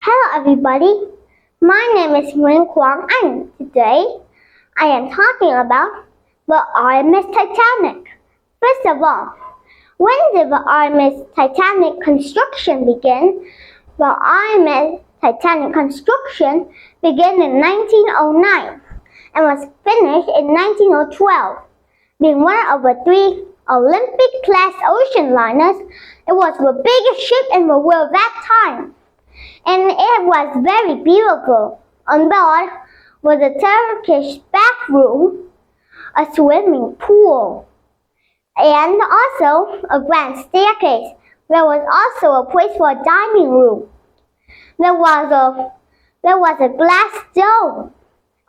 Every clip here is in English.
Hello everybody, my name is Nguyễn Quang Anh. Today I am talking about the RMS Titanic. First of all, when did the RMS Titanic construction begin? The RMS Titanic construction began in 1909 and was finished in 1912. Being one of the three Olympic-class ocean liners, it was the biggest ship in the world that time. And it was very beautiful. On board was a Turkish bathroom, a swimming pool, and also a grand staircase. There was also a place for a dining room. There was a glass dome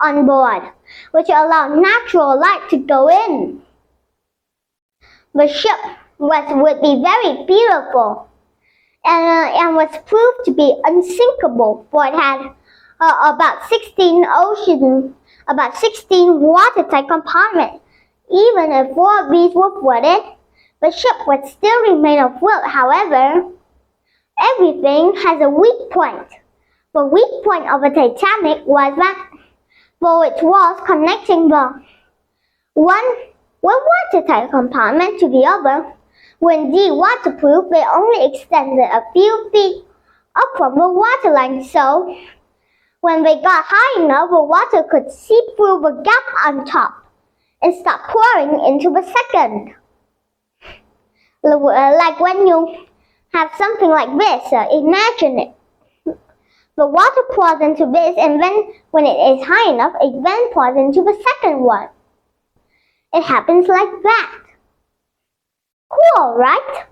on board, which allowed natural light to go in. The ship would be very beautiful. And was proved to be unsinkable, for it had about 16 watertight compartments. Even if 4 of these were flooded, the ship would still remain afloat. However, everything has a weak point. The weak point of the Titanic was that for its walls connecting the one watertight compartment to the other, when waterproof, they only extended a few feet up from the waterline, so when they got high enough, the water could seep through the gap on top and stop pouring into the second. Like when you have something like this, imagine it. The water pours into this, and then when it is high enough, it then pours into the second one. It happens like that. Cool, right?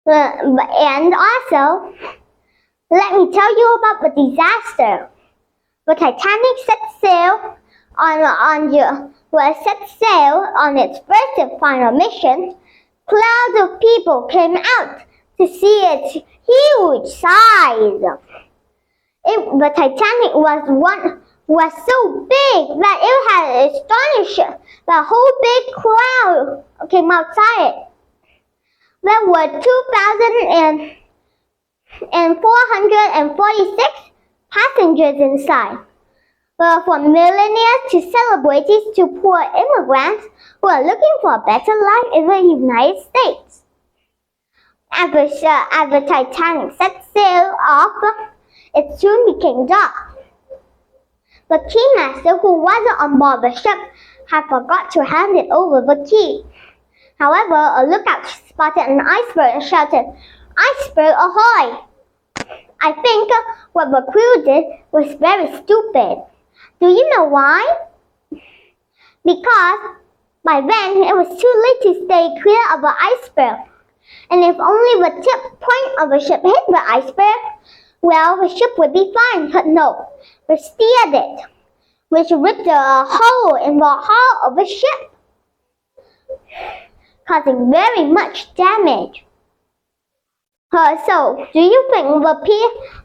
And also, let me tell you about the disaster. The Titanic set sail on its first and final mission. Clouds of people came out to see its huge size. The Titanic was so big that it had astonished the whole big crowd came outside it. There were 2,446 passengers inside. From millionaires to celebrities to poor immigrants who are looking for a better life in the United States. As the Titanic set sail off, it soon became dark. The keymaster, who wasn't on board the ship, had forgot to hand it over the key. However, a lookout spotted an iceberg and shouted, "Iceberg ahoy!" I think what the crew did was very stupid. Do you know why? Because by then it was too late to stay clear of the iceberg. And if only the tip point of the ship hit the iceberg, well, the ship would be fine. But no, they steered it, which ripped a hole in the hull of the ship, causing very much damage. So, do you think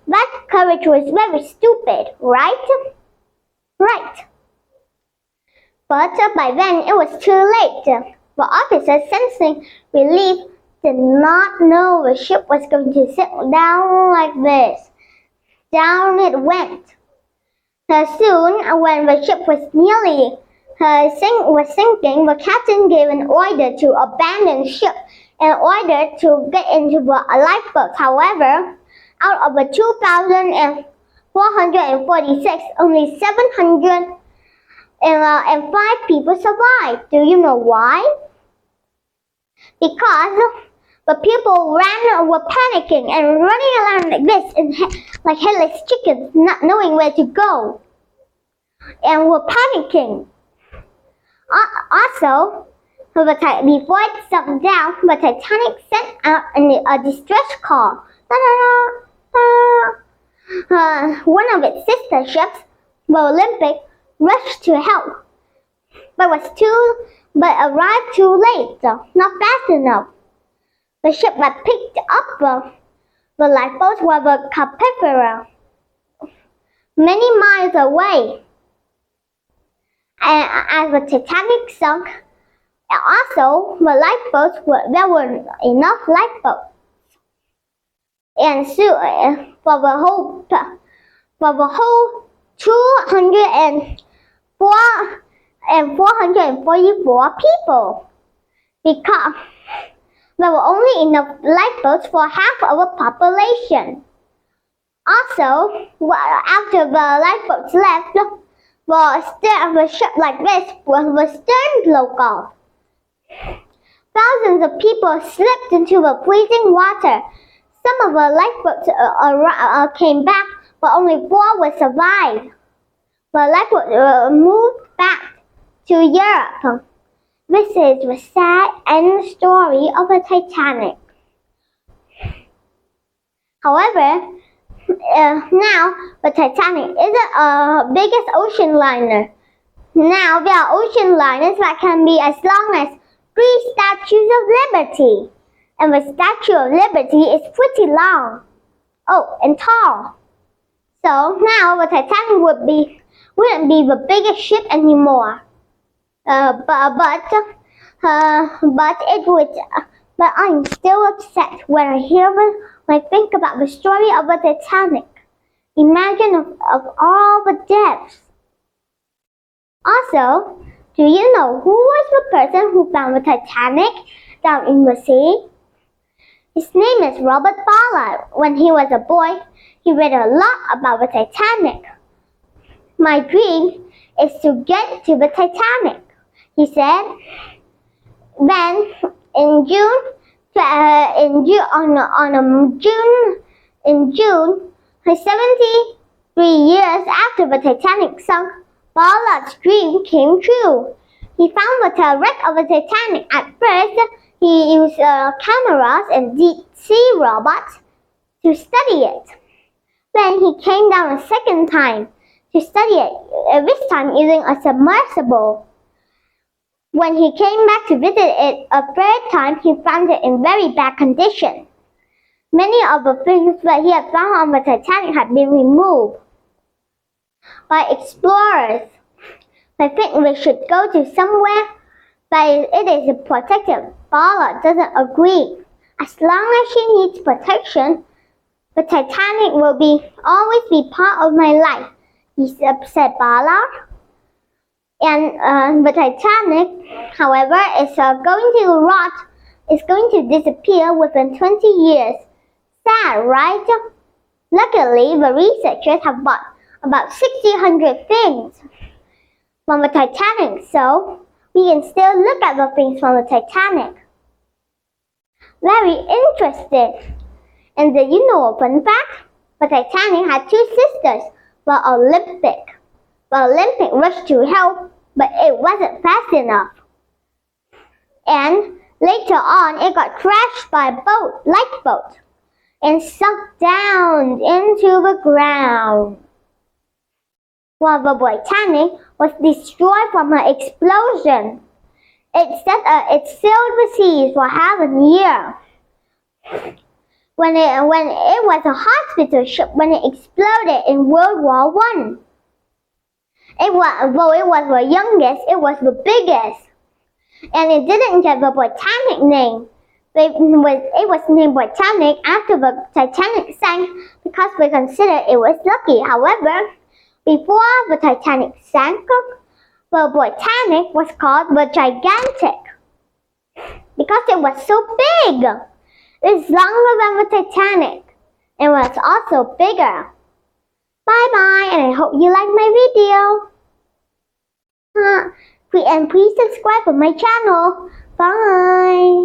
that courage was very stupid, right? Right. But by then it was too late. The officers, sensing relief, did not know the ship was going to sink down like this. Down it went. Soon, when the ship was nearly sinking, the captain gave an order to abandon ship and ordered to get into the lifeboats. However, out of the 2,446, only 705 people survived. Do you know why? Because the people were panicking and running around like this, like headless chickens, not knowing where to go, and were panicking. Also, before it sunk down, the Titanic sent out a distress call. One of its sister ships, the Olympic, rushed to help, but arrived too late, not fast enough. The ship that picked up the lifeboats was the Capybara, many miles away. And as the Titanic sunk, also there were enough lifeboats and for the whole 444 people, because there were only enough lifeboats for half of the population. Also, after the lifeboats left, the ship like this was stern broke off. Thousands of people slipped into the freezing water. Some of the lifeboats came back, but only 4 would survive. The lifeboat moved back to Europe. This is the sad end story of the Titanic. However, now the Titanic isn't the biggest ocean liner. Now there are ocean liners that can be as long as 3 Statues of Liberty. And the Statue of Liberty is pretty long. Oh, and tall. So now the Titanic wouldn't be the biggest ship anymore. But I'm still upset when I think about the story of the Titanic. Imagine of all the deaths. Also, do you know who was the person who found the Titanic down in the sea? His name is Robert Ballard. When he was a boy, he read a lot about the Titanic. My dream is to get to the Titanic, he said. Then, in June, 73 years after the Titanic sunk, Ballard's dream came true. He found the wreck of the Titanic. At first, he used cameras and deep-sea robots to study it. Then he came down a second time to study it, this time using a submersible. When he came back to visit it a third time, he found it in very bad condition. Many of the things that he had found on the Titanic had been removed by explorers. I think we should go to somewhere that it is protected. Ballard doesn't agree. As long as she needs protection, the Titanic will always be part of my life, said Ballard. And the Titanic, however, is going to rot. It's going to disappear within 20 years. Sad, right? Luckily, the researchers have bought about 1,600 things from the Titanic, so we can still look at the things from the Titanic. Very interesting. And did you know a fun fact? The Titanic had 2 sisters, the Olympic. The Olympic rushed to help, but it wasn't fast enough. And later on, it got crashed by a lifeboat, and sunk down into the ground. While the Titanic was destroyed from an explosion, it sailed the seas for half a year. When it was a hospital ship when it exploded in World War I. Though it was the youngest, it was the biggest. And it didn't get the Titanic name. It was named Titanic after the Titanic sank because we considered it was lucky. However, before the Titanic sank, the Titanic was called the Gigantic because it was so big. It's longer than the Titanic and was also bigger. Bye-bye, and I hope you like my video. And please subscribe to my channel. Bye.